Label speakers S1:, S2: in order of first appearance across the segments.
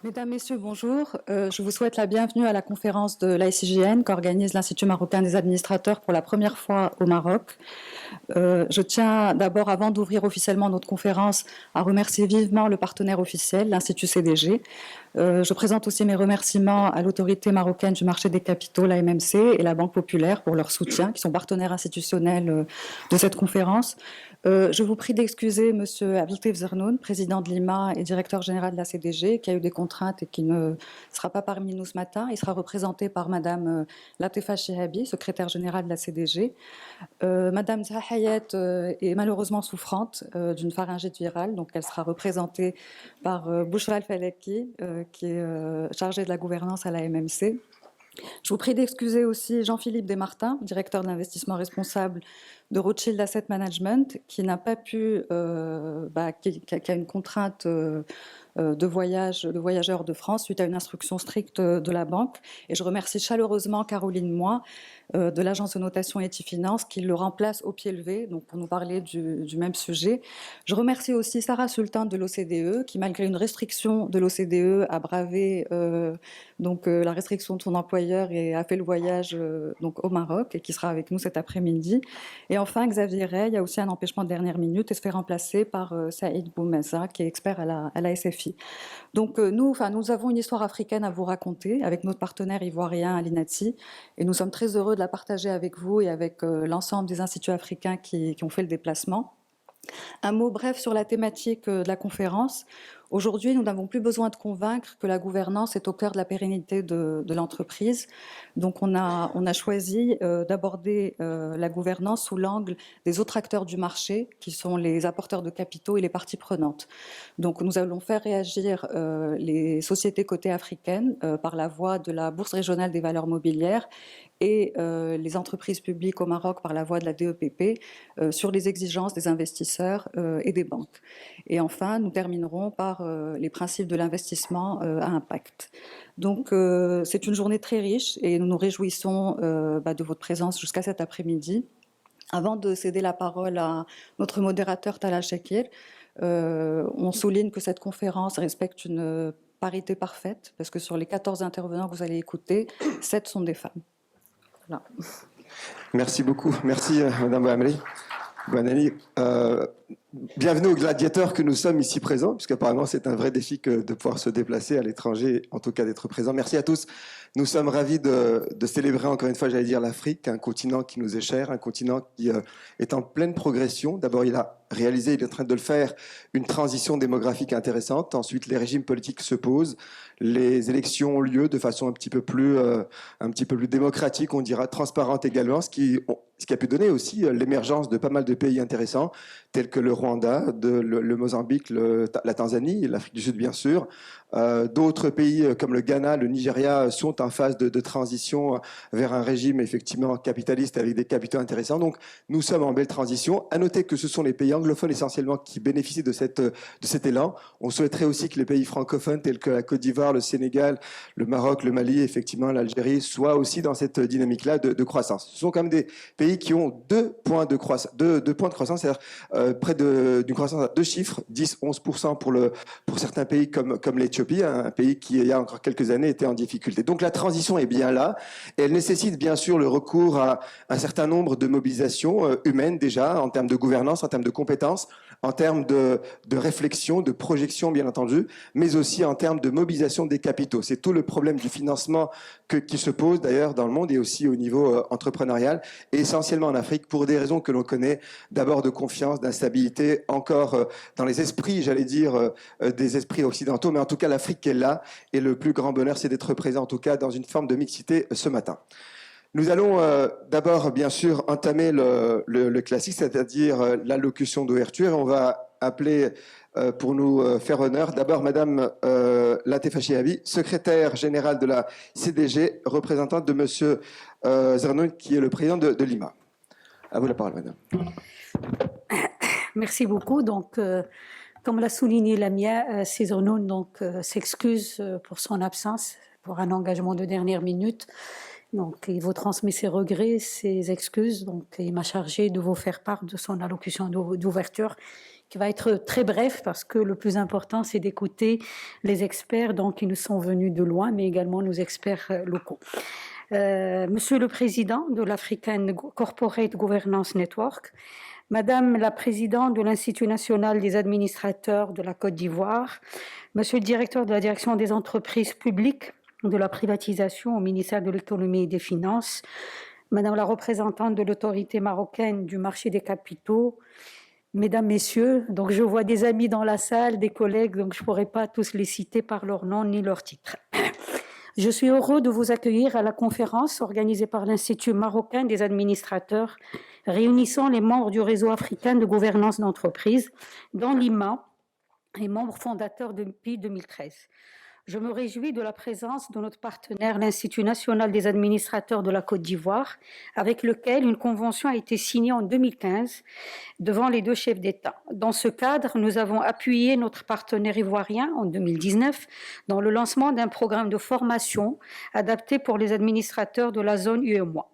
S1: Mesdames, Messieurs, bonjour. Je vous souhaite la bienvenue à la conférence de l'ICGN qu'organise l'Institut marocain des administrateurs pour la première fois au Maroc. Je tiens d'abord, avant d'ouvrir officiellement notre conférence, à remercier vivement le partenaire officiel, l'Institut CDG. Je présente aussi mes remerciements à l'autorité marocaine du marché des capitaux, la MMC, et la Banque populaire pour leur soutien, qui sont partenaires institutionnels de cette conférence. Je vous prie d'excuser M. Abdeltif Zernoun, président de l'IMA et directeur général de la CDG, qui a eu des contraintes et qui ne sera pas parmi nous ce matin. Il sera représenté par Mme Latefa Chehabi, secrétaire générale de la CDG. Madame Zaha Hayat est malheureusement souffrante d'une pharyngite virale, donc elle sera représentée par Bouchra Al-Falaki, qui est chargée de la gouvernance à la MMC. Je vous prie d'excuser aussi Jean-Philippe Desmartins, directeur de l'investissement responsable de Rothschild Asset Management, qui n'a pas pu, qui a une contrainte de voyageurs de France suite à une instruction stricte de la banque. Et je remercie chaleureusement Caroline Moy de l'agence de notation Etifinance qui le remplace au pied levé, donc pour nous parler du même sujet. Je remercie aussi Sarah Sultan de l'OCDE qui, malgré une restriction de l'OCDE, a bravé la restriction de son employeur et a fait le voyage donc au Maroc et qui sera avec nous cet après-midi. Et enfin, Xavier Rey a aussi un empêchement de dernière minute et se fait remplacer par Saïd Boumeza, qui est expert à la SFI. Donc nous avons une histoire africaine à vous raconter avec notre partenaire ivoirien à l'INATI et nous sommes très heureux de la partager avec vous et avec l'ensemble des instituts africains qui ont fait le déplacement. Un mot bref sur la thématique de la conférence. Aujourd'hui, nous n'avons plus besoin de convaincre que la gouvernance est au cœur de la pérennité de l'entreprise. Donc on a choisi d'aborder la gouvernance sous l'angle des autres acteurs du marché, qui sont les apporteurs de capitaux et les parties prenantes. Donc nous allons faire réagir les sociétés cotées africaines par la voie de la Bourse régionale des valeurs mobilières et les entreprises publiques au Maroc par la voie de la DEPP sur les exigences des investisseurs et des banques. Et enfin, nous terminerons par les principes de l'investissement à impact. Donc, c'est une journée très riche et nous nous réjouissons de votre présence jusqu'à cet après-midi. Avant de céder la parole à notre modérateur Talal Shakir, on souligne que cette conférence respecte une parité parfaite, parce que sur les 14 intervenants que vous allez écouter, 7 sont des femmes. Voilà.
S2: Merci beaucoup. Merci, Madame Boamri. Bonne bienvenue aux gladiateurs que nous sommes ici présents, puisqu'apparemment c'est un vrai défi que de pouvoir se déplacer à l'étranger, en tout cas d'être présent. Merci à tous. Nous sommes ravis de célébrer encore une fois, j'allais dire, l'Afrique, un continent qui nous est cher, un continent qui est en pleine progression. D'abord, il a réalisé, il est en train de le faire, une transition démographique intéressante. Ensuite, les régimes politiques se posent. Les élections ont lieu de façon un petit peu plus démocratique, on dira transparente également, ce qui a pu donner aussi l'émergence de pas mal de pays intéressants, tels que le Rwanda, le Mozambique, la Tanzanie, l'Afrique du Sud bien sûr. D'autres pays comme le Ghana, le Nigeria sont en phase de transition vers un régime effectivement capitaliste avec des capitaux intéressants. Donc nous sommes en belle transition. À noter que ce sont les pays anglophones essentiellement qui bénéficient de cet élan. On souhaiterait aussi que les pays francophones tels que la Côte d'Ivoire, le Sénégal, le Maroc, le Mali, effectivement l'Algérie soient aussi dans cette dynamique-là de croissance. Ce sont quand même des pays qui ont deux points de croissance, c'est-à-dire près d'une croissance à deux chiffres, 10-11% pour certains pays comme l'Éthiopie, un pays qui il y a encore quelques années était en difficulté. Donc la transition est bien là et elle nécessite bien sûr le recours à un certain nombre de mobilisations humaines déjà en termes de gouvernance, en termes de compétences, en termes de réflexion, de projection bien entendu, mais aussi en termes de mobilisation des capitaux. C'est tout le problème du financement qui se pose d'ailleurs dans le monde et aussi au niveau entrepreneurial et essentiellement en Afrique pour des raisons que l'on connaît, d'abord de confiance, d'instabilité, encore dans les esprits, j'allais dire, des esprits occidentaux, mais en tout cas l'Afrique est là et le plus grand bonheur c'est d'être présent en tout cas dans une forme de mixité ce matin. Nous allons d'abord, bien sûr, entamer le classique, c'est-à-dire l'allocution d'ouverture. On va appeler, pour nous faire honneur, d'abord Madame Latefa Chehabi, secrétaire générale de la CDG, représentante de Monsieur Zernoun, qui est le président de l'IMA. À vous la parole, Madame.
S3: Merci beaucoup. Donc, comme l'a souligné Lamia, Zernoun s'excuse pour son absence, pour un engagement de dernière minute. Donc, il vous transmet ses regrets, ses excuses. Donc, il m'a chargé de vous faire part de son allocution d'ouverture qui va être très bref parce que le plus important, c'est d'écouter les experts donc, qui nous sont venus de loin, mais également nos experts locaux. Monsieur le Président de l'African Corporate Governance Network, Madame la Présidente de l'Institut national des administrateurs de la Côte d'Ivoire, Monsieur le Directeur de la Direction des entreprises publiques de la privatisation au ministère de l'Économie et des Finances, Madame la représentante de l'autorité marocaine du marché des capitaux, Mesdames, Messieurs, donc je vois des amis dans la salle, des collègues, donc je ne pourrai pas tous les citer par leur nom ni leur titre. Je suis heureux de vous accueillir à la conférence organisée par l'Institut marocain des administrateurs, réunissant les membres du réseau africain de gouvernance d'entreprise, dont l'IMA est membre fondateur depuis 2013. Je me réjouis de la présence de notre partenaire, l'Institut national des administrateurs de la Côte d'Ivoire, avec lequel une convention a été signée en 2015 devant les deux chefs d'État. Dans ce cadre, nous avons appuyé notre partenaire ivoirien en 2019 dans le lancement d'un programme de formation adapté pour les administrateurs de la zone UEMOA.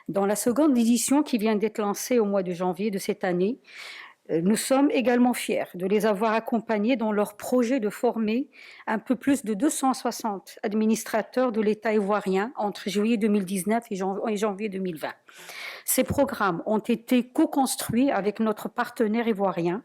S3: Dans la seconde édition qui vient d'être lancée au mois de janvier de cette année, nous sommes également fiers de les avoir accompagnés dans leur projet de former un peu plus de 260 administrateurs de l'État ivoirien entre juillet 2019 et janvier 2020. Ces programmes ont été co-construits avec notre partenaire ivoirien.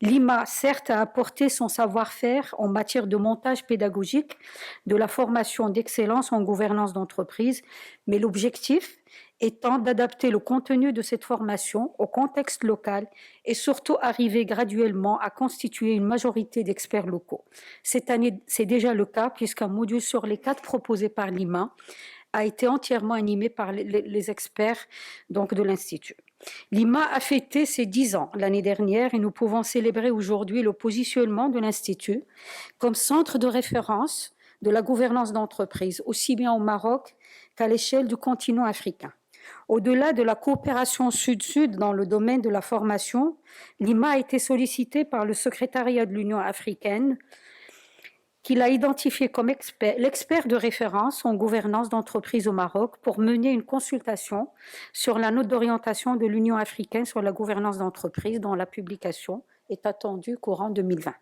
S3: L'IMA, certes, a apporté son savoir-faire en matière de montage pédagogique, de la formation d'excellence en gouvernance d'entreprise, mais l'objectif étant d'adapter le contenu de cette formation au contexte local et surtout arriver graduellement à constituer une majorité d'experts locaux. Cette année, c'est déjà le cas puisqu'un module sur les 4 proposés par l'IMA a été entièrement animé par les experts donc, de l'Institut. L'IMA a fêté ses 10 ans l'année dernière et nous pouvons célébrer aujourd'hui le positionnement de l'Institut comme centre de référence de la gouvernance d'entreprise, aussi bien au Maroc qu'à l'échelle du continent africain. Au-delà de la coopération sud-sud dans le domaine de la formation, l'IMA a été sollicité par le secrétariat de l'Union africaine qu'il a identifié comme l'expert de référence en gouvernance d'entreprise au Maroc pour mener une consultation sur la note d'orientation de l'Union africaine sur la gouvernance d'entreprise dont la publication est attendue courant 2020.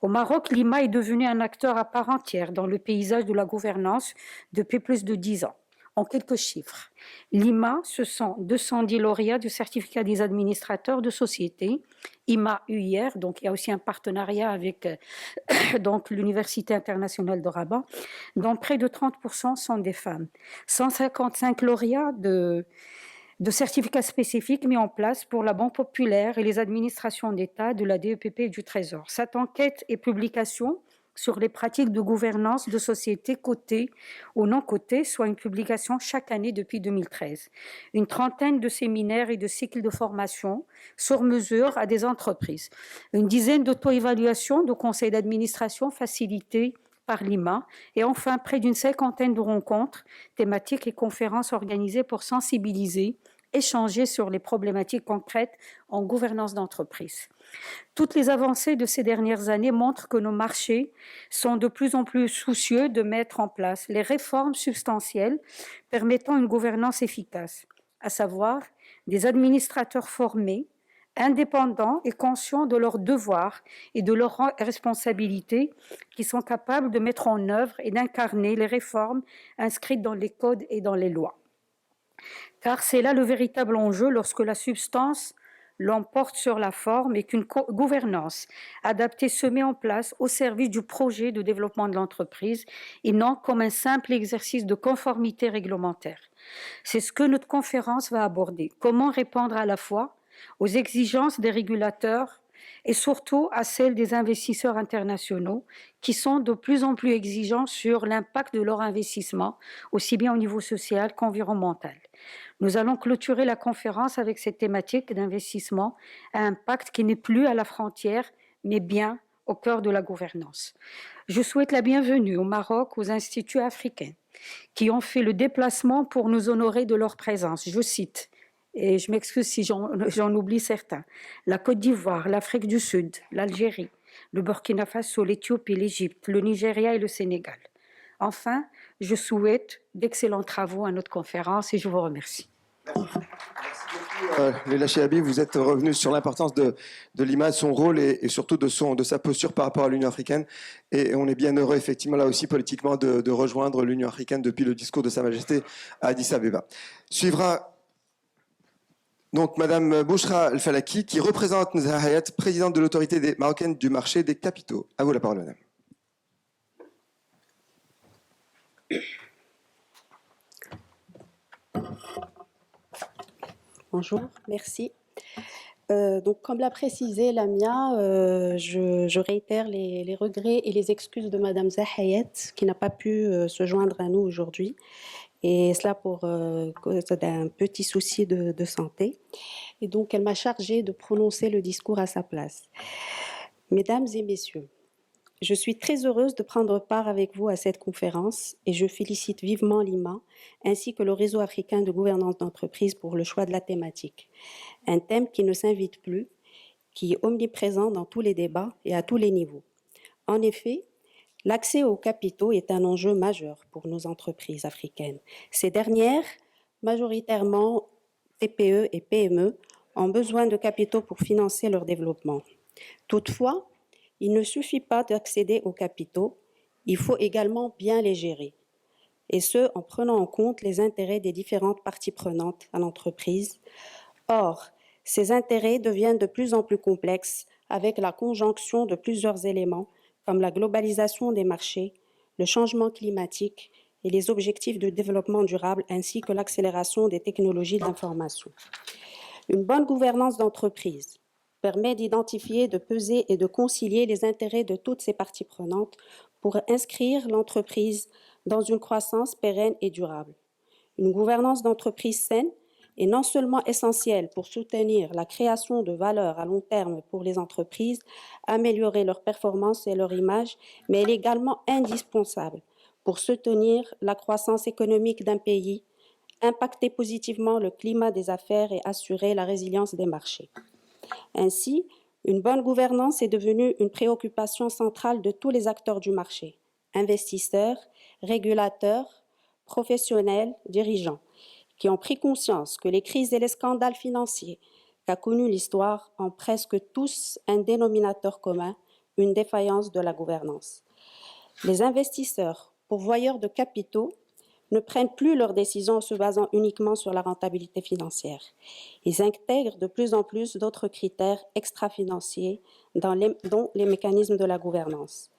S3: Au Maroc, l'IMA est devenu un acteur à part entière dans le paysage de la gouvernance depuis plus de 10 ans. En quelques chiffres, l'IMA, ce sont 210 lauréats du certificat des administrateurs de société, IMA-UIR, donc il y a aussi un partenariat avec donc, l'Université internationale de Rabat, dont près de 30% sont des femmes. 155 lauréats de certificats spécifiques mis en place pour la Banque populaire et les administrations d'État de la DEPP et du Trésor. Cette enquête et publication sur les pratiques de gouvernance de sociétés cotées ou non cotées, soit une publication chaque année depuis 2013. Une trentaine de séminaires et de cycles de formation sur mesure à des entreprises. Une dizaine d'auto-évaluations de conseils d'administration facilités par l'IMA et enfin près d'une cinquantaine de rencontres thématiques et conférences organisées pour sensibiliser, échanger sur les problématiques concrètes en gouvernance d'entreprise. Toutes les avancées de ces dernières années montrent que nos marchés sont de plus en plus soucieux de mettre en place les réformes substantielles permettant une gouvernance efficace, à savoir des administrateurs formés, indépendants et conscients de leurs devoirs et de leurs responsabilités, qui sont capables de mettre en œuvre et d'incarner les réformes inscrites dans les codes et dans les lois. Car c'est là le véritable enjeu lorsque la substance l'emporte sur la forme et qu'une gouvernance adaptée se met en place au service du projet de développement de l'entreprise et non comme un simple exercice de conformité réglementaire. C'est ce que notre conférence va aborder. Comment répondre à la fois aux exigences des régulateurs et surtout à celles des investisseurs internationaux qui sont de plus en plus exigeants sur l'impact de leur investissement, aussi bien au niveau social qu'environnemental. Nous allons clôturer la conférence avec cette thématique d'investissement à impact qui n'est plus à la frontière, mais bien au cœur de la gouvernance. Je souhaite la bienvenue au Maroc aux instituts africains qui ont fait le déplacement pour nous honorer de leur présence. Je cite, et je m'excuse si j'en oublie certains, la Côte d'Ivoire, l'Afrique du Sud, l'Algérie, le Burkina Faso, l'Éthiopie, l'Égypte, le Nigeria et le Sénégal. Enfin, je souhaite d'excellents travaux à notre conférence et je vous remercie.
S2: Merci beaucoup. Leila Cheabi, vous êtes revenu sur l'importance de l'image, son rôle et surtout de sa posture par rapport à l'Union africaine. Et on est bien heureux, effectivement, là aussi, politiquement, de rejoindre l'Union africaine depuis le discours de Sa Majesté à Addis Abeba. Suivra donc Madame Bouchra Al-Falaki, qui représente Nezaha Hayat, présidente de l'autorité marocaine du marché des capitaux. À vous la parole, madame.
S4: Bonjour, merci. Donc, comme l'a précisé Lamia, je réitère les regrets et les excuses de Madame Zahayet, qui n'a pas pu se joindre à nous aujourd'hui, et cela pour cause d'un petit souci de santé. Et donc, elle m'a chargée de prononcer le discours à sa place. Mesdames et messieurs, je suis très heureuse de prendre part avec vous à cette conférence et je félicite vivement l'IMA ainsi que le Réseau africain de gouvernance d'entreprise pour le choix de la thématique. Un thème qui ne s'invite plus, qui est omniprésent dans tous les débats et à tous les niveaux. En effet, l'accès aux capitaux est un enjeu majeur pour nos entreprises africaines. Ces dernières, majoritairement TPE et PME, ont besoin de capitaux pour financer leur développement. Toutefois, il ne suffit pas d'accéder aux capitaux, il faut également bien les gérer, et ce, en prenant en compte les intérêts des différentes parties prenantes à l'entreprise. Or, ces intérêts deviennent de plus en plus complexes avec la conjonction de plusieurs éléments comme la globalisation des marchés, le changement climatique et les objectifs de développement durable ainsi que l'accélération des technologies d'information. Une bonne gouvernance d'entreprise permet d'identifier, de peser et de concilier les intérêts de toutes ces parties prenantes pour inscrire l'entreprise dans une croissance pérenne et durable. Une gouvernance d'entreprise saine est non seulement essentielle pour soutenir la création de valeur à long terme pour les entreprises, améliorer leur performance et leur image, mais elle est également indispensable pour soutenir la croissance économique d'un pays, impacter positivement le climat des affaires et assurer la résilience des marchés. Ainsi, une bonne gouvernance est devenue une préoccupation centrale de tous les acteurs du marché, investisseurs, régulateurs, professionnels, dirigeants, qui ont pris conscience que les crises et les scandales financiers qu'a connus l'histoire ont presque tous un dénominateur commun, une défaillance de la gouvernance. Les investisseurs, pourvoyeurs de capitaux, ne prennent plus leurs décisions en se basant uniquement sur la rentabilité financière. Ils intègrent de plus en plus d'autres critères extra-financiers dont les mécanismes de la gouvernance.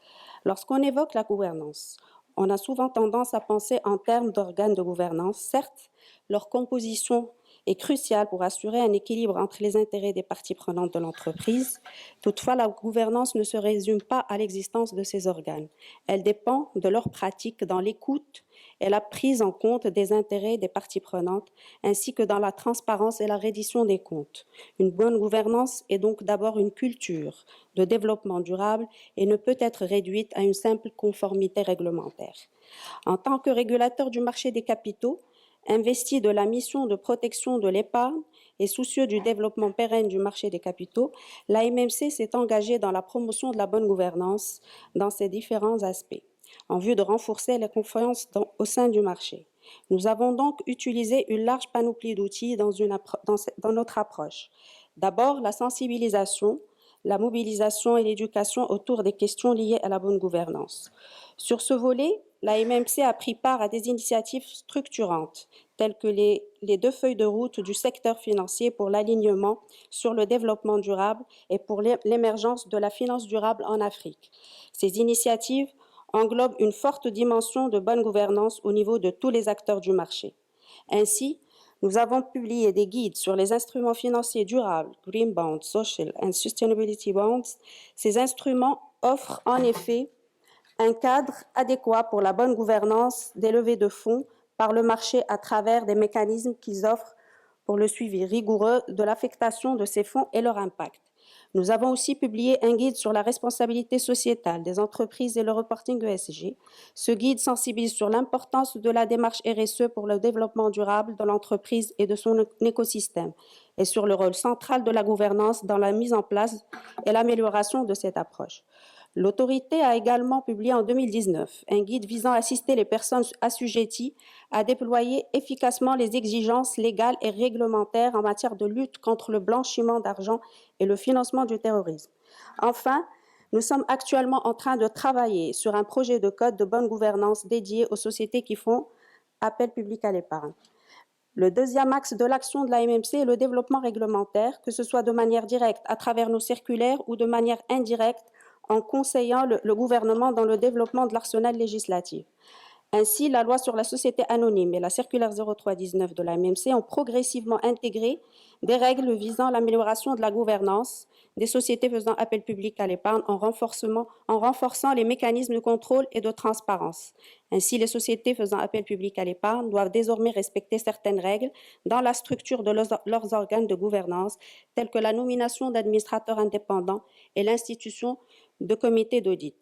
S4: Lorsqu'on évoque la gouvernance, on a souvent tendance à penser en termes d'organes de gouvernance. Certes, leur composition est cruciale pour assurer un équilibre entre les intérêts des parties prenantes de l'entreprise. Toutefois, la gouvernance ne se résume pas à l'existence de ces organes. Elle dépend de leur pratique dans l'écoute et la prise en compte des intérêts des parties prenantes, ainsi que dans la transparence et la reddition des comptes. Une bonne gouvernance est donc d'abord une culture de développement durable et ne peut être réduite à une simple conformité réglementaire. En tant que régulateur du marché des capitaux, investi de la mission de protection de l'épargne et soucieux du développement pérenne du marché des capitaux, l'AMMC s'est engagée dans la promotion de la bonne gouvernance dans ses différents aspects, en vue de renforcer la confiance au sein du marché. Nous avons donc utilisé une large panoplie d'outils dans notre approche. D'abord, la sensibilisation, la mobilisation et l'éducation autour des questions liées à la bonne gouvernance. Sur ce volet, la MMC a pris part à des initiatives structurantes, telles que les 2 feuilles de route du secteur financier pour l'alignement sur le développement durable et pour l'émergence de la finance durable en Afrique. Ces initiatives englobent une forte dimension de bonne gouvernance au niveau de tous les acteurs du marché. Ainsi, nous avons publié des guides sur les instruments financiers durables, Green Bonds, Social and Sustainability Bonds. Ces instruments offrent en effet un cadre adéquat pour la bonne gouvernance des levées de fonds par le marché à travers des mécanismes qu'ils offrent pour le suivi rigoureux de l'affectation de ces fonds et leur impact. Nous avons aussi publié un guide sur la responsabilité sociétale des entreprises et le reporting ESG. Ce guide sensibilise sur l'importance de la démarche RSE pour le développement durable de l'entreprise et de son écosystème et sur le rôle central de la gouvernance dans la mise en place et l'amélioration de cette approche. L'autorité a également publié en 2019 un guide visant à assister les personnes assujetties à déployer efficacement les exigences légales et réglementaires en matière de lutte contre le blanchiment d'argent et le financement du terrorisme. Enfin, nous sommes actuellement en train de travailler sur un projet de code de bonne gouvernance dédié aux sociétés qui font appel public à l'épargne. Le deuxième axe de l'action de la MMC est le développement réglementaire, que ce soit de manière directe à travers nos circulaires ou de manière indirecte en conseillant le gouvernement dans le développement de l'arsenal législatif. Ainsi, la loi sur la société anonyme et la circulaire 0319 de la MMC ont progressivement intégré des règles visant l'amélioration de la gouvernance des sociétés faisant appel public à l'épargne en renforçant les mécanismes de contrôle et de transparence. Ainsi, les sociétés faisant appel public à l'épargne doivent désormais respecter certaines règles dans la structure de leurs organes de gouvernance, telles que la nomination d'administrateurs indépendants et l'institution de comités d'audit.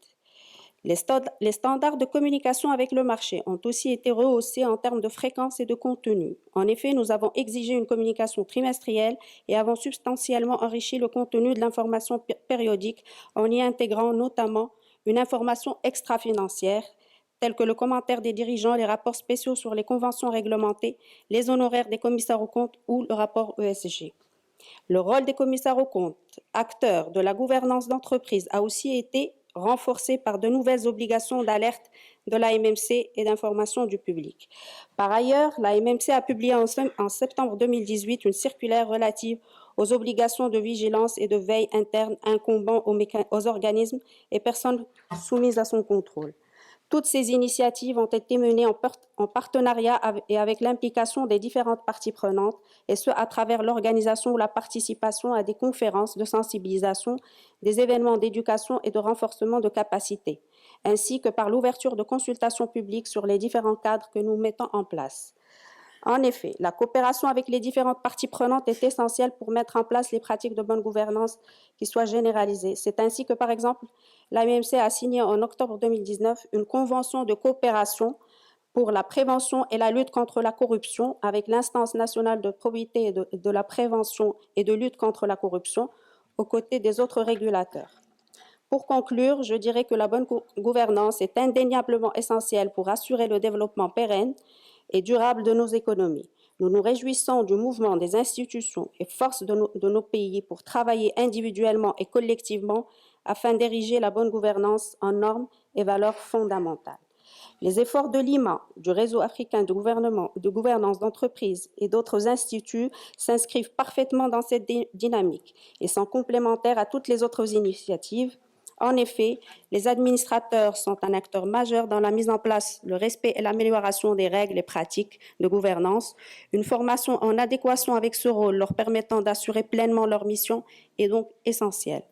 S4: Les standards de communication avec le marché ont aussi été rehaussés en termes de fréquence et de contenu. En effet, nous avons exigé une communication trimestrielle et avons substantiellement enrichi le contenu de l'information périodique en y intégrant notamment une information extra-financière, telle que le commentaire des dirigeants, les rapports spéciaux sur les conventions réglementées, les honoraires des commissaires aux comptes ou le rapport ESG. Le rôle des commissaires aux comptes, acteurs de la gouvernance d'entreprise, a aussi été renforcé par de nouvelles obligations d'alerte de la MMC et d'information du public. Par ailleurs, la MMC a publié en septembre 2018 une circulaire relative aux obligations de vigilance et de veille interne incombant aux organismes et personnes soumises à son contrôle. Toutes ces initiatives ont été menées en partenariat et avec l'implication des différentes parties prenantes, et ce, à travers l'organisation ou la participation à des conférences de sensibilisation, des événements d'éducation et de renforcement de capacités, ainsi que par l'ouverture de consultations publiques sur les différents cadres que nous mettons en place. En effet, la coopération avec les différentes parties prenantes est essentielle pour mettre en place les pratiques de bonne gouvernance qui soient généralisées. C'est ainsi que, par exemple, la MMC a signé en octobre 2019 une convention de coopération pour la prévention et la lutte contre la corruption avec l'instance nationale de probité et de la prévention et de lutte contre la corruption aux côtés des autres régulateurs. Pour conclure, je dirais que la bonne gouvernance est indéniablement essentielle pour assurer le développement pérenne et durable de nos économies. Nous nous réjouissons du mouvement des institutions et forces de nos pays pour travailler individuellement et collectivement afin d'ériger la bonne gouvernance en normes et valeurs fondamentales. Les efforts de l'IMA, du Réseau africain de gouvernance d'entreprise et d'autres instituts s'inscrivent parfaitement dans cette dynamique et sont complémentaires à toutes les autres initiatives. En effet, les administrateurs sont un acteur majeur dans la mise en place, le respect et l'amélioration des règles et pratiques de gouvernance. Une formation en adéquation avec ce rôle leur permettant d'assurer pleinement leur mission est donc essentielle.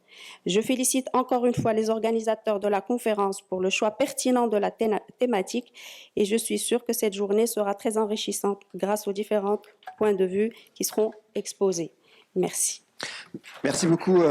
S4: Je félicite encore une fois les organisateurs de la conférence pour le choix pertinent de la thématique et je suis sûre que cette journée sera très enrichissante grâce aux différents points de vue qui seront exposés. Merci.
S2: Merci beaucoup,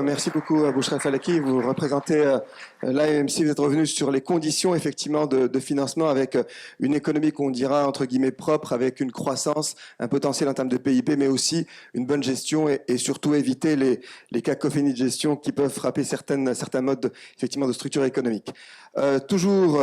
S2: Bouchra Falaki. Vous représentez l'AMC, vous êtes revenu sur les conditions effectivement de financement avec une économie qu'on dira entre guillemets propre, avec une croissance, un potentiel en termes de PIB, mais aussi une bonne gestion et surtout éviter les cacophonies de gestion qui peuvent frapper certains modes effectivement de structure économique. Toujours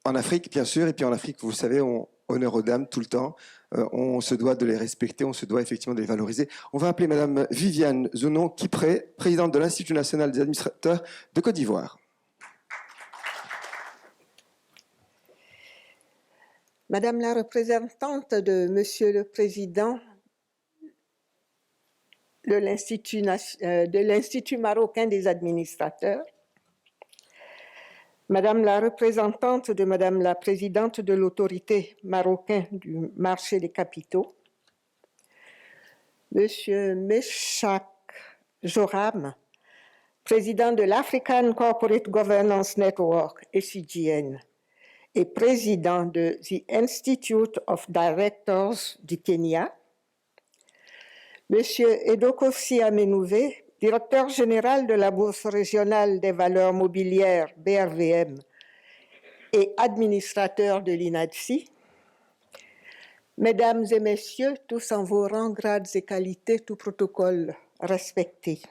S2: en Afrique, bien sûr, et puis en Afrique, vous le savez, on honneur aux dames tout le temps. On se doit de les respecter, on se doit effectivement de les valoriser. On va appeler Madame Viviane Zenon-Kipré, présidente de l'Institut national des administrateurs de Côte d'Ivoire.
S5: Madame la représentante de Monsieur le Président de l'Institut marocain des administrateurs, Madame la représentante de Madame la présidente de l'autorité marocaine du marché des capitaux, Monsieur Meshak Joram, président de l'African Corporate Governance Network, ACGN, et président de The Institute of Directors du Kenya, Monsieur Edokosi Amenouvé, directeur général de la Bourse régionale des valeurs mobilières, BRVM, et administrateur de l'INADSI, Mesdames et Messieurs, tous en vos rangs, grades et qualités, tout protocole respecté.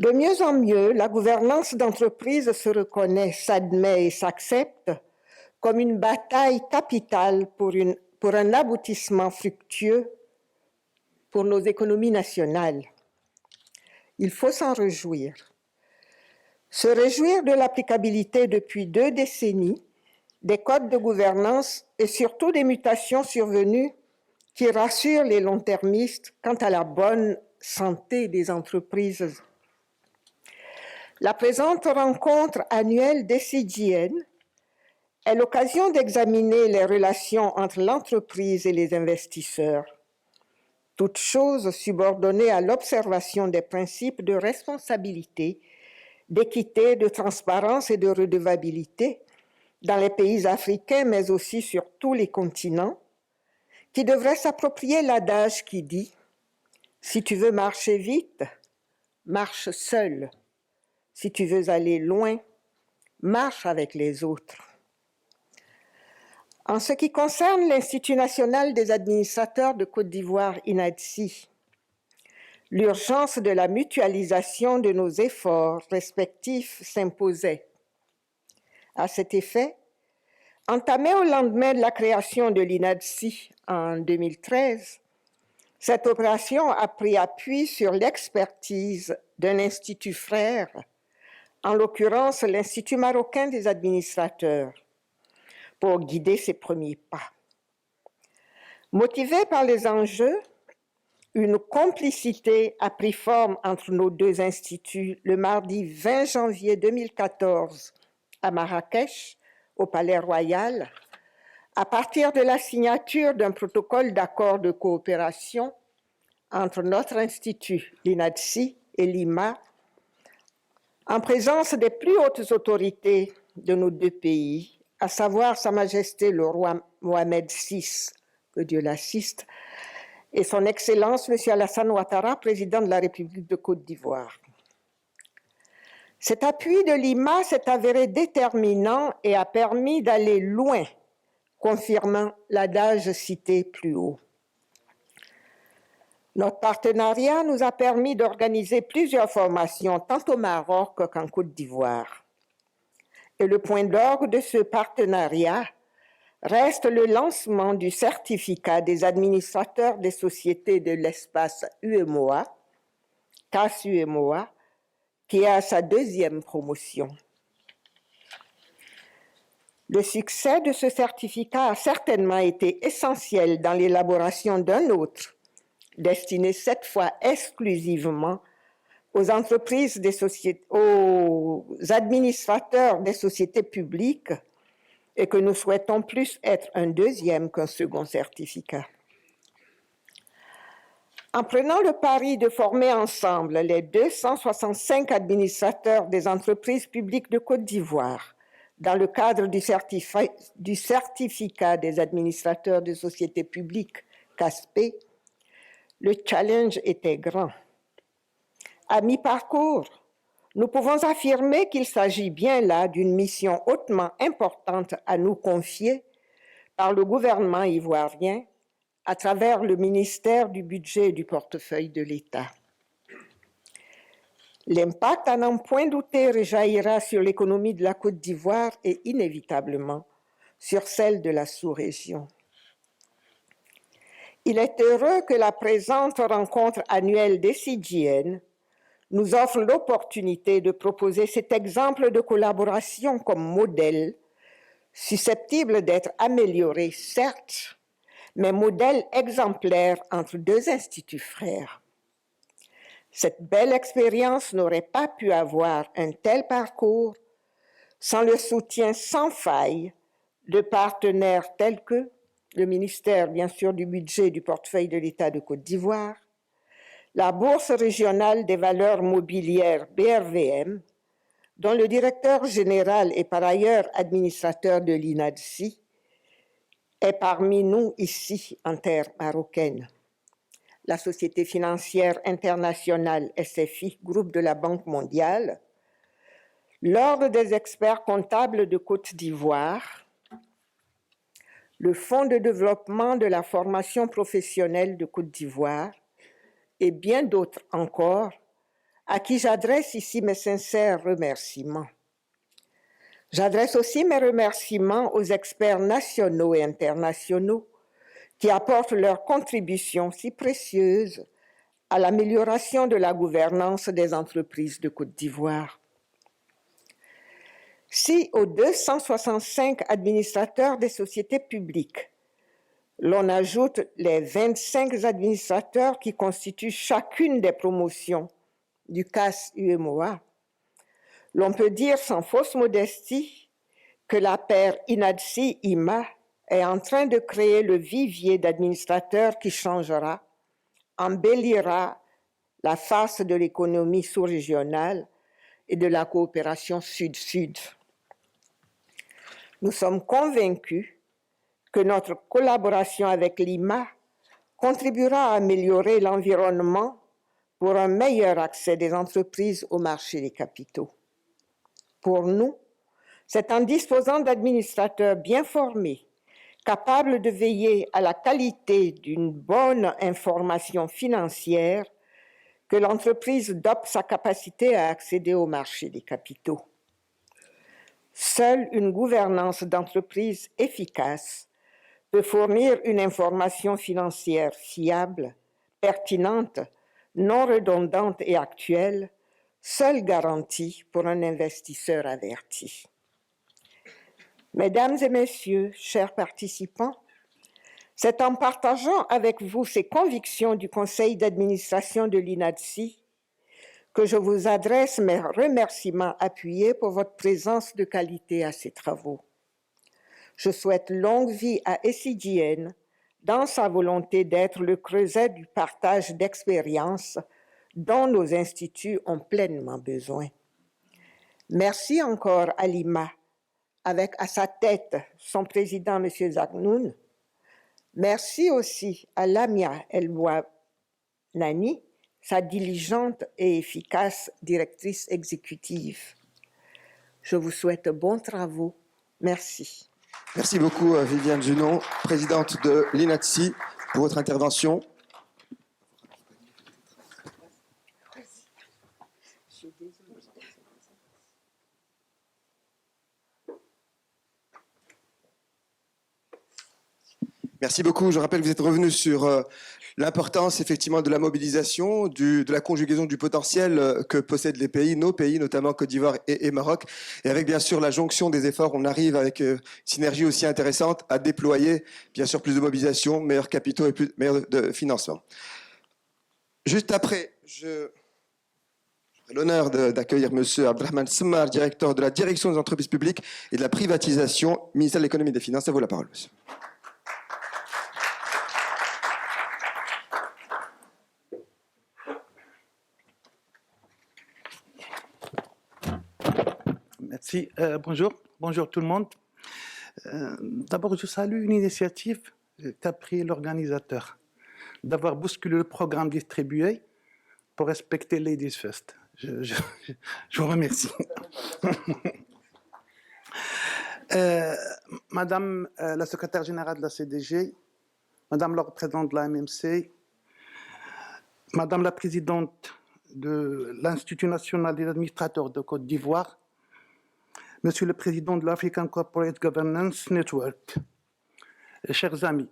S5: De mieux en mieux, la gouvernance d'entreprise se reconnaît, s'admet et s'accepte comme une bataille capitale pour un aboutissement fructueux pour nos économies nationales. Il faut s'en réjouir. Se réjouir de l'applicabilité depuis 2 décennies des codes de gouvernance et surtout des mutations survenues qui rassurent les long-termistes quant à la bonne santé des entreprises. La présente rencontre annuelle DCGN est l'occasion d'examiner les relations entre l'entreprise et les investisseurs, toutes choses subordonnées à l'observation des principes de responsabilité, d'équité, de transparence et de redevabilité dans les pays africains, mais aussi sur tous les continents, qui devraient s'approprier l'adage qui dit « Si tu veux marcher vite, marche seul. Si tu veux aller loin, marche avec les autres. » En ce qui concerne l'Institut national des administrateurs de Côte d'Ivoire, INADSI, l'urgence de la mutualisation de nos efforts respectifs s'imposait. À cet effet, entamée au lendemain de la création de l'INADSI en 2013, cette opération a pris appui sur l'expertise d'un institut frère, en l'occurrence l'Institut marocain des administrateurs, pour guider ses premiers pas. Motivée par les enjeux, une complicité a pris forme entre nos 2 instituts le mardi 20 janvier 2014 à Marrakech, au Palais Royal, à partir de la signature d'un protocole d'accord de coopération entre notre institut, l'INADSI, et l'IMA, en présence des plus hautes autorités de nos 2 pays, à savoir Sa Majesté le roi Mohamed VI, que Dieu l'assiste, et son Excellence M. Alassane Ouattara, président de la République de Côte d'Ivoire. Cet appui de l'IMA s'est avéré déterminant et a permis d'aller loin, confirmant l'adage cité plus haut. Notre partenariat nous a permis d'organiser plusieurs formations, tant au Maroc qu'en Côte d'Ivoire. Et le point d'orgue de ce partenariat reste le lancement du certificat des administrateurs des sociétés de l'espace UEMOA, CAS UEMOA, qui est à sa 2e promotion. Le succès de ce certificat a certainement été essentiel dans l'élaboration d'un autre, destiné cette fois exclusivement aux entreprises aux administrateurs des sociétés publiques, et que nous souhaitons plus être un 2e qu'un second certificat. En prenant le pari de former ensemble les 265 administrateurs des entreprises publiques de Côte d'Ivoire dans le cadre du certificat des administrateurs de sociétés publiques CASP, le challenge était grand. À mi-parcours, nous pouvons affirmer qu'il s'agit bien là d'une mission hautement importante à nous confier par le gouvernement ivoirien à travers le ministère du Budget et du portefeuille de l'État. L'impact, à n'en point douter, rejaillira sur l'économie de la Côte d'Ivoire et inévitablement sur celle de la sous-région. Il est heureux que la présente rencontre annuelle des CGN nous offre l'opportunité de proposer cet exemple de collaboration comme modèle, susceptible d'être amélioré, certes, mais modèle exemplaire entre 2 instituts frères. Cette belle expérience n'aurait pas pu avoir un tel parcours sans le soutien sans faille de partenaires tels que le ministère, bien sûr, du Budget et du portefeuille de l'État de Côte d'Ivoire, la Bourse régionale des valeurs mobilières BRVM, dont le directeur général est par ailleurs administrateur de l'INADSI, est parmi nous ici en terre marocaine. La Société financière internationale SFI, groupe de la Banque mondiale, l'Ordre des experts comptables de Côte d'Ivoire, le Fonds de développement de la formation professionnelle de Côte d'Ivoire, et bien d'autres encore, à qui j'adresse ici mes sincères remerciements. J'adresse aussi mes remerciements aux experts nationaux et internationaux qui apportent leur contribution si précieuse à l'amélioration de la gouvernance des entreprises de Côte d'Ivoire. Si aux 265 administrateurs des sociétés publiques, l'on ajoute les 25 administrateurs qui constituent chacune des promotions du CAS-UEMOA, l'on peut dire sans fausse modestie que la paire INADSI-IMA est en train de créer le vivier d'administrateurs qui changera, embellira la face de l'économie sous-régionale et de la coopération sud-sud. Nous sommes convaincus que notre collaboration avec l'IMA contribuera à améliorer l'environnement pour un meilleur accès des entreprises au marché des capitaux. Pour nous, c'est en disposant d'administrateurs bien formés, capables de veiller à la qualité d'une bonne information financière, que l'entreprise dope sa capacité à accéder au marché des capitaux. Seule une gouvernance d'entreprise efficace peut fournir une information financière fiable, pertinente, non redondante et actuelle, seule garantie pour un investisseur averti. Mesdames et messieurs, chers participants, c'est en partageant avec vous ces convictions du conseil d'administration de l'INADSI que je vous adresse mes remerciements appuyés pour votre présence de qualité à ces travaux. Je souhaite longue vie à SCGN dans sa volonté d'être le creuset du partage d'expériences dont nos instituts ont pleinement besoin. Merci encore à l'IMA, avec à sa tête son président, M. Zaknoun. Merci aussi à Lamia El-Bouanani, sa diligente et efficace directrice exécutive. Je vous souhaite bons travaux. Merci.
S2: Merci beaucoup, Viviane Junon, présidente de l'INADSI, pour votre intervention. Merci beaucoup. Je rappelle que vous êtes revenu sur l'importance effectivement de la mobilisation, de la conjugaison du potentiel que possèdent les pays, nos pays, notamment Côte d'Ivoire et Maroc. Et avec bien sûr la jonction des efforts, on arrive avec une synergie aussi intéressante à déployer bien sûr plus de mobilisation, meilleurs capitaux et meilleur de financement. Juste après, j'ai l'honneur d'accueillir M. Abdelrahman Semmar, directeur de la direction des entreprises publiques et de la privatisation, ministère de l'économie et des finances. À vous la parole, monsieur.
S6: Merci. Bonjour tout le monde. D'abord, je salue une initiative qu'a pris l'organisateur d'avoir bousculé le programme distribué pour respecter Ladies First. Je vous remercie. Madame la secrétaire générale de la CDG, Madame la représentante de la MMC, Madame la présidente de l'Institut national des administrateurs de Côte d'Ivoire, Monsieur le Président de l'African Corporate Governance Network, chers amis,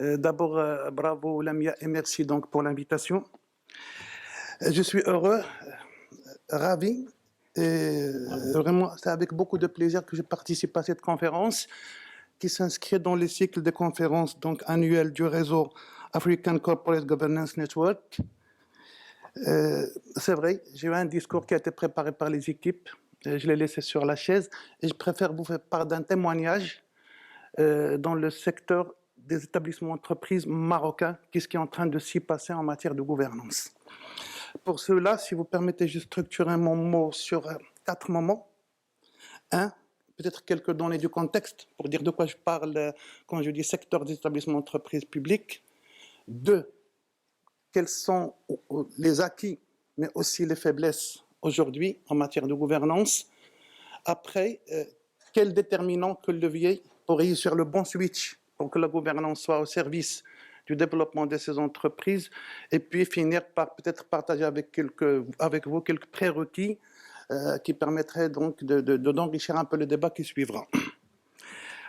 S6: d'abord bravo Lamia et merci donc pour l'invitation. Je suis heureux, ravi, et vraiment c'est avec beaucoup de plaisir que je participe à cette conférence qui s'inscrit dans le cycle de conférences donc annuelles du réseau African Corporate Governance Network. C'est vrai, j'ai eu un discours qui a été préparé par les équipes. Je l'ai laissé sur la chaise et je préfère vous faire part d'un témoignage dans le secteur des établissements entreprises marocains, qu'est-ce qui est en train de s'y passer en matière de gouvernance. Pour cela, si vous permettez, je structurerai mon mot sur 4 moments. 1, peut-être quelques données du contexte pour dire de quoi je parle quand je dis secteur des établissements entreprises publiques. 2, quels sont les acquis, mais aussi les faiblesses aujourd'hui en matière de gouvernance. Après, quel déterminant, quel levier pour réussir le bon switch pour que la gouvernance soit au service du développement de ces entreprises et puis finir par peut-être partager avec vous quelques prérequis qui permettraient donc d'enrichir un peu le débat qui suivra.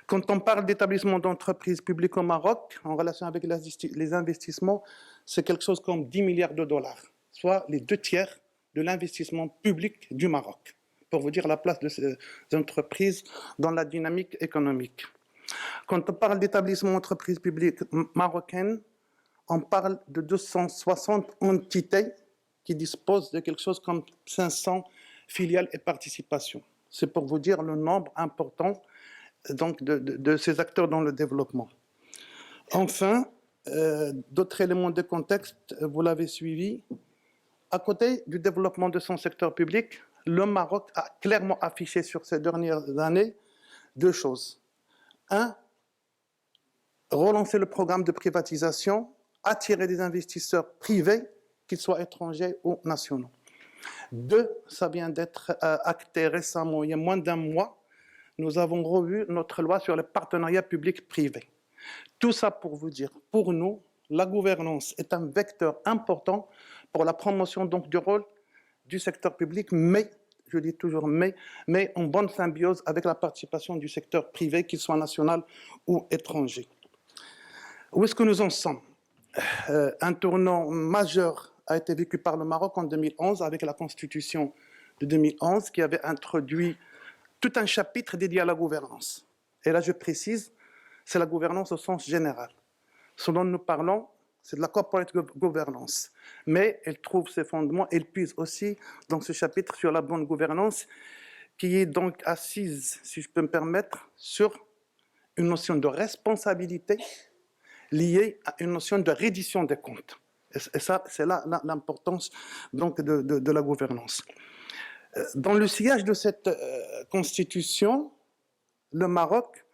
S6: Quand on parle d'établissements d'entreprises publiques au Maroc, en relation avec les investissements, c'est quelque chose comme 10 milliards de dollars, soit les 2/3 de l'investissement public du Maroc, pour vous dire la place de ces entreprises dans la dynamique économique. Quand on parle d'établissements d'entreprises publiques marocaines, on parle de 260 entités qui disposent de quelque chose comme 500 filiales et participations. C'est pour vous dire le nombre important donc, de ces acteurs dans le développement. Enfin, d'autres éléments de contexte, vous l'avez suivi. À côté du développement de son secteur public, le Maroc a clairement affiché sur ces dernières années 2 choses. 1, relancer le programme de privatisation, attirer des investisseurs privés, qu'ils soient étrangers ou nationaux. 2, ça vient d'être acté récemment, il y a moins d'1 mois, nous avons revu notre loi sur les partenariats publics-privés. Tout ça pour vous dire, pour nous, la gouvernance est un vecteur important pour la promotion donc, du rôle du secteur public, mais, je dis toujours mais en bonne symbiose avec la participation du secteur privé, qu'il soit national ou étranger. Où est-ce que nous en sommes? Un tournant majeur a été vécu par le Maroc en 2011 avec la Constitution de 2011 qui avait introduit tout un chapitre dédié à la gouvernance. Et là, je précise, c'est la gouvernance au sens général. Ce dont nous parlons, c'est de la corporate governance. Mais elle trouve ses fondements, elle puise aussi dans ce chapitre sur la bonne gouvernance, qui est donc assise, si je peux me permettre, sur une notion de responsabilité liée à une notion de reddition des comptes. Et ça, c'est là l'importance donc de la gouvernance. Dans le sillage de cette constitution, le Maroc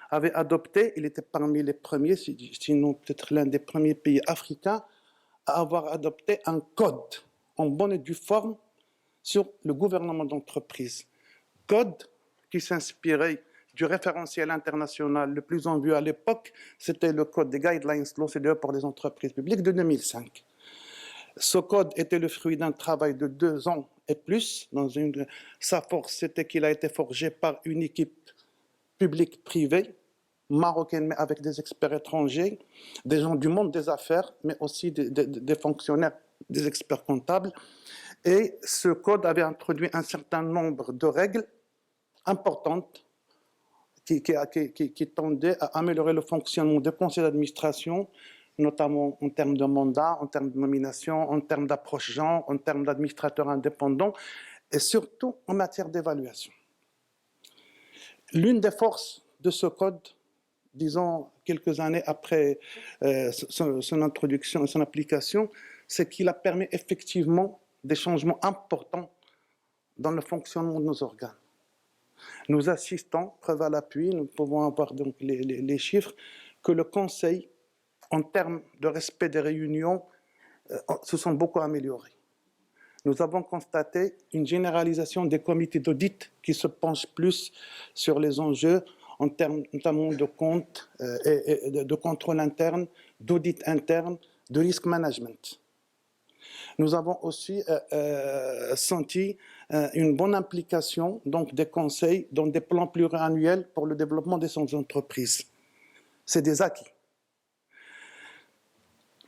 S6: avait adopté, il était parmi les premiers, sinon peut-être l'un des premiers pays africains, à avoir adopté un code en bonne et due forme sur le gouvernement d'entreprise. Code qui s'inspirait du référentiel international le plus en vue à l'époque, c'était le code des Guidelines de l'OCDE pour les entreprises publiques de 2005. Ce code était le fruit d'un travail de 2 ans et plus. Sa force, c'était qu'il a été forgé par une équipe publique-privée, marocaine, mais avec des experts étrangers, des gens du monde des affaires, mais aussi des fonctionnaires, des experts comptables. Et ce code avait introduit un certain nombre de règles importantes qui tendaient à améliorer le fonctionnement des conseils d'administration, notamment en termes de mandat, en termes de nomination, en termes d'approche genre, en termes d'administrateurs indépendants, et surtout en matière d'évaluation. L'une des forces de ce code, disons quelques années après son introduction et son application, c'est qu'il a permis effectivement des changements importants dans le fonctionnement de nos organes. Nous assistons, preuve à l'appui, nous pouvons avoir donc les chiffres, que le Conseil, en termes de respect des réunions, se sont beaucoup améliorés. Nous avons constaté une généralisation des comités d'audit qui se penchent plus sur les enjeux en termes notamment de comptes et de contrôle interne, d'audit interne, de risk management. Nous avons aussi senti une bonne implication donc, des conseils dans des plans pluriannuels pour le développement des entreprises. C'est des acquis.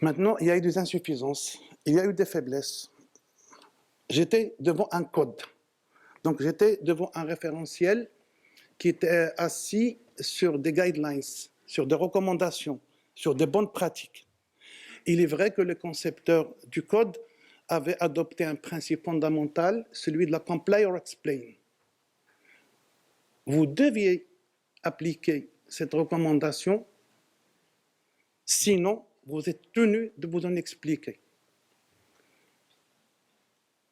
S6: Maintenant, il y a eu des insuffisances, il y a eu des faiblesses. J'étais devant un code, donc j'étais devant un référentiel qui était assis sur des guidelines, sur des recommandations, sur des bonnes pratiques. Il est vrai que le concepteur du code avait adopté un principe fondamental, celui de la comply or explain. Vous deviez appliquer cette recommandation, sinon vous êtes tenu de vous en expliquer.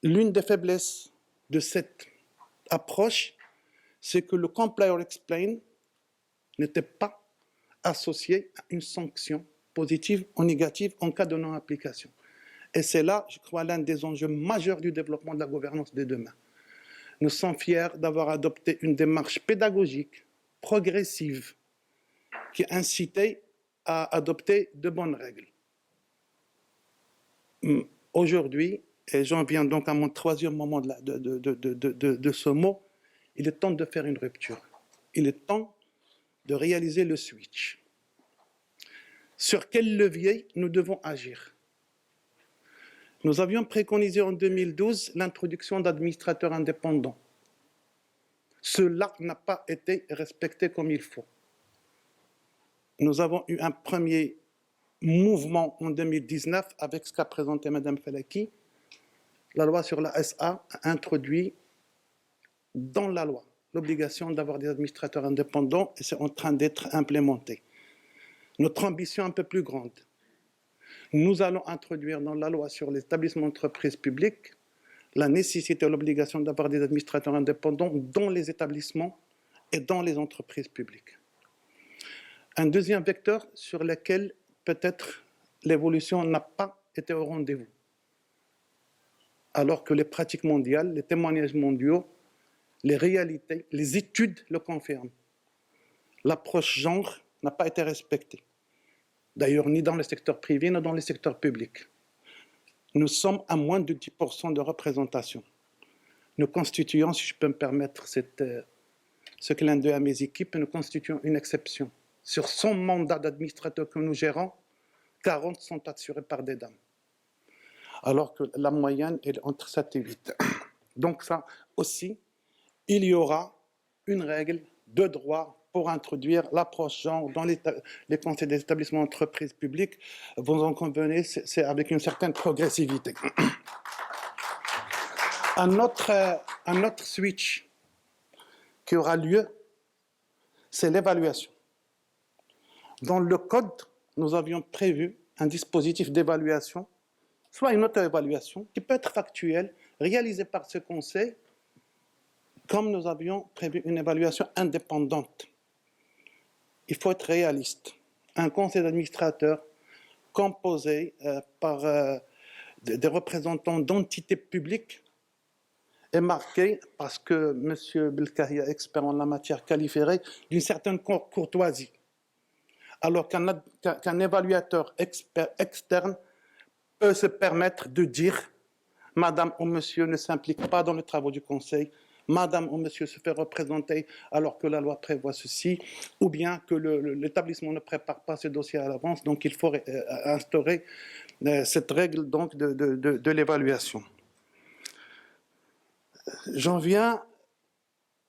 S6: L'une des faiblesses de cette approche, c'est que le comply or explain n'était pas associé à une sanction positive ou négative en cas de non-application. Et c'est là, je crois, l'un des enjeux majeurs du développement de la gouvernance de demain. Nous sommes fiers d'avoir adopté une démarche pédagogique, progressive, qui incitait à adopter de bonnes règles. Aujourd'hui, et j'en viens donc à mon troisième moment de ce mot, il est temps de faire une rupture. Il est temps de réaliser le switch. Sur quel levier nous devons agir? Nous avions préconisé en 2012 l'introduction d'administrateurs indépendants. Cela n'a pas été respecté comme il faut. Nous avons eu un premier mouvement en 2019 avec ce qu'a présenté Mme Falaki. La loi sur la SA a introduit dans la loi l'obligation d'avoir des administrateurs indépendants et c'est en train d'être implémenté. Notre ambition est un peu plus grande. Nous allons introduire dans la loi sur les établissements d'entreprise publiques la nécessité et l'obligation d'avoir des administrateurs indépendants dans les établissements et dans les entreprises publiques. Un deuxième vecteur sur lequel peut-être l'évolution n'a pas été au rendez-vous, alors que les pratiques mondiales, les témoignages mondiaux, les réalités, les études le confirment. L'approche genre n'a pas été respectée. D'ailleurs, ni dans le secteur privé, ni dans le secteur public. Nous sommes à moins de 10% de représentation. Nous constituons, si je peux me permettre ce clin d'œil à mes équipes, nous constituons une exception. Sur 100 mandats d'administrateurs que nous gérons, 40 sont assurés par des dames. Alors que la moyenne est entre 7 et 8. Donc ça aussi, il y aura une règle de droit pour introduire l'approche genre dans les conseils des établissements d'entreprise publiques. Vous en convenez, c'est avec une certaine progressivité. Un autre switch qui aura lieu, c'est l'évaluation. Dans le code, nous avions prévu un dispositif d'évaluation, soit une auto-évaluation, qui peut être factuelle, réalisée par ce conseil, comme nous avions prévu une évaluation indépendante. Il faut être réaliste. Un conseil d'administrateurs composé par des représentants d'entités publiques est marqué, parce que M. Belkahia, expert en la matière, qualifierait d'une certaine courtoisie. Alors qu'un évaluateur externe peut se permettre de dire « Madame ou Monsieur ne s'implique pas dans les travaux du Conseil », « Madame ou Monsieur se fait représenter alors que la loi prévoit ceci », ou bien que l'établissement ne prépare pas ce dossier à l'avance, donc il faut instaurer cette règle donc, de l'évaluation. J'en viens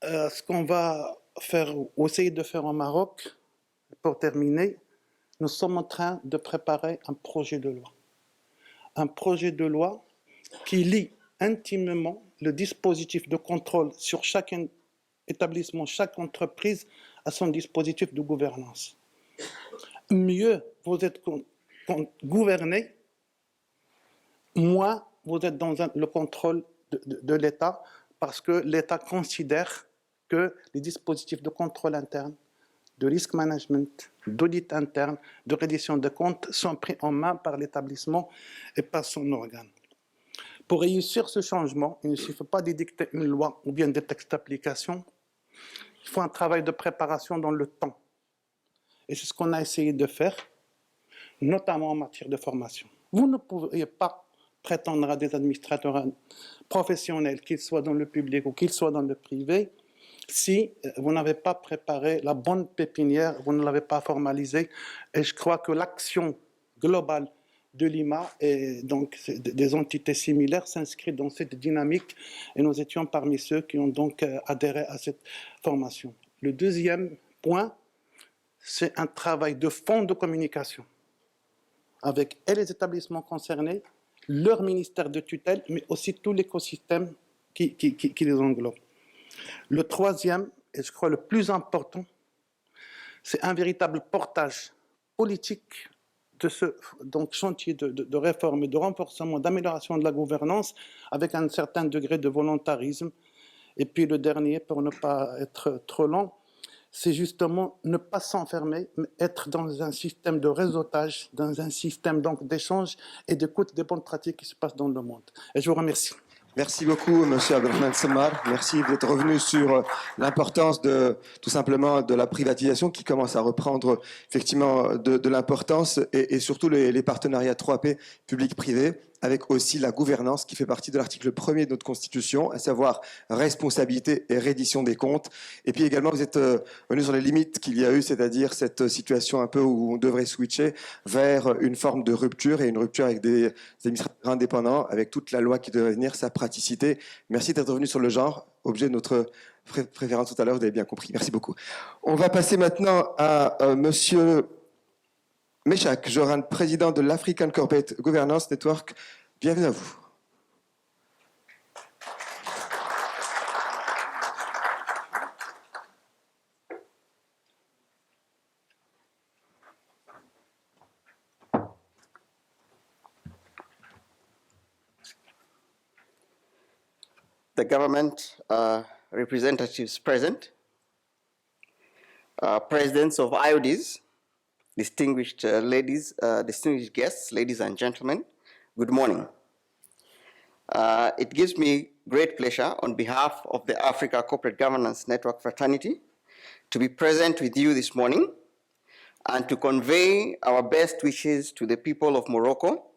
S6: à ce qu'on va faire ou essayer de faire au Maroc. Pour terminer, nous sommes en train de préparer un projet de loi. Un projet de loi qui lie intimement le dispositif de contrôle sur chaque établissement, chaque entreprise à son dispositif de gouvernance. Mieux vous êtes gouverné, moins vous êtes dans le contrôle de l'État, parce que l'État considère que les dispositifs de contrôle interne, de risk management, d'audit interne, de reddition de comptes sont pris en main par l'établissement et par son organe. Pour réussir ce changement, il ne suffit pas d'édicter une loi ou bien des textes d'application. Il faut un travail de préparation dans le temps. Et c'est ce qu'on a essayé de faire, notamment en matière de formation. Vous ne pouvez pas prétendre à des administrateurs professionnels, qu'ils soient dans le public ou qu'ils soient dans le privé, si vous n'avez pas préparé la bonne pépinière, vous ne l'avez pas formalisée. Et je crois que l'action globale de l'IMA et donc des entités similaires s'inscrit dans cette dynamique et nous étions parmi ceux qui ont donc adhéré à cette formation. Le deuxième point, c'est un travail de fond de communication avec les établissements concernés, leur ministère de tutelle, mais aussi tout l'écosystème qui les englobe. Le troisième, et je crois le plus important, c'est un véritable portage politique de ce chantier de réforme et de renforcement, d'amélioration de la gouvernance avec un certain degré de volontarisme. Et puis le dernier, pour ne pas être trop long, c'est justement ne pas s'enfermer, mais être dans un système de réseautage, dans un système d'échange et d'écoute des bonnes pratiques qui se passent dans le monde. Et je vous remercie.
S2: Merci beaucoup, Monsieur Abdelrahman Semmar. Merci d'être revenu sur l'importance de, tout simplement, de la privatisation qui commence à reprendre effectivement de l'importance et surtout les partenariats 3P public-privé, avec aussi la gouvernance qui fait partie de l'article 1er de notre Constitution, à savoir responsabilité et reddition des comptes. Et puis également, vous êtes venu sur les limites qu'il y a eu, c'est-à-dire cette situation un peu où on devrait switcher vers une forme de rupture et une rupture avec des administrateurs indépendants, avec toute la loi qui devrait venir, sa praticité. Merci d'être revenu sur le genre, objet de notre préférence tout à l'heure, vous avez bien compris. Merci beaucoup. On va passer maintenant à Monsieur Meshach Joran, président de l'African Corporate Governance Network. Bienvenue à vous.
S7: The government representatives present, presidents of IODs, distinguished ladies, distinguished guests, ladies and gentlemen, good morning. It gives me great pleasure on behalf of the Africa Corporate Governance Network Fraternity to be present with you this morning and to convey our best wishes to the people of Morocco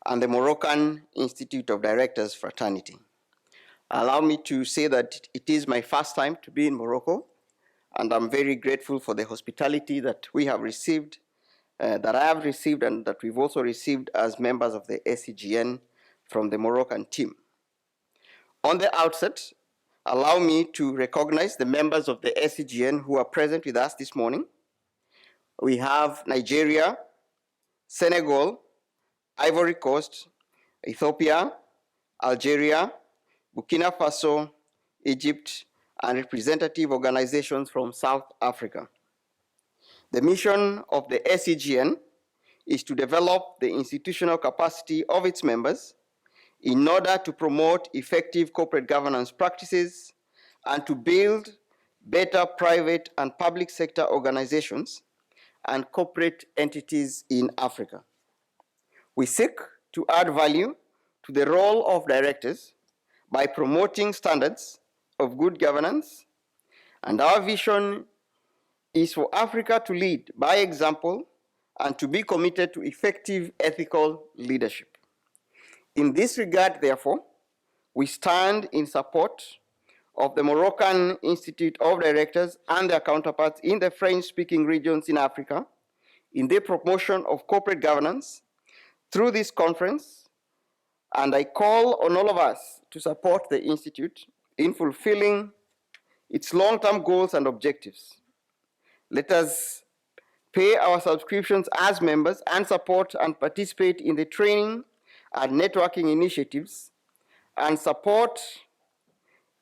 S7: and the Moroccan Institute of Directors Fraternity. Allow me to say that it is my first time to be in Morocco, and I'm very grateful for the hospitality that we have received, that I have received, and that we've also received as members of the SCGN from the Moroccan team. On the outset, allow me to recognize the members of the SCGN who are present with us this morning. We have Nigeria, Senegal, Ivory Coast, Ethiopia, Algeria, Burkina Faso, Egypt, and representative organizations from South Africa. The mission of the SCGN is to develop the institutional capacity of its members in order to promote effective corporate governance practices and to build better private and public sector organizations and corporate entities in Africa. We seek to add value to the role of directors by promoting standards of good governance, and our vision is for Africa to lead by example and to be committed to effective ethical leadership. In this regard, therefore, we stand in support of the Moroccan Institute of Directors and their counterparts in the French-speaking regions in Africa in the promotion of corporate governance through this conference, and I call on all of us to support the Institute in fulfilling its long-term goals and objectives. Let us pay our subscriptions as members and support and participate in the training and networking initiatives and support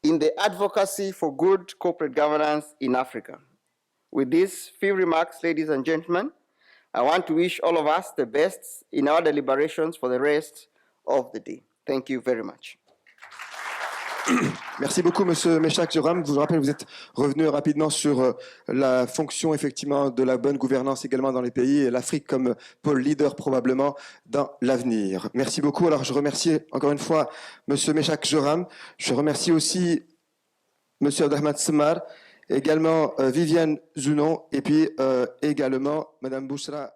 S7: in the advocacy for good corporate governance in Africa. With these few remarks, ladies and gentlemen, I want to wish all of us the best in our deliberations for the rest of the day. Thank you very much.
S2: Merci beaucoup, Monsieur Meshach Joram. Je vous rappelle, vous êtes revenu rapidement sur la fonction effectivement de la bonne gouvernance également dans les pays et l'Afrique comme pôle leader probablement dans l'avenir. Merci beaucoup. Alors, je remercie encore une fois Monsieur Meshach Joram. Je remercie aussi Monsieur Abdelrahman Semmar, également Viviane Zunon et puis également Madame Bouchra.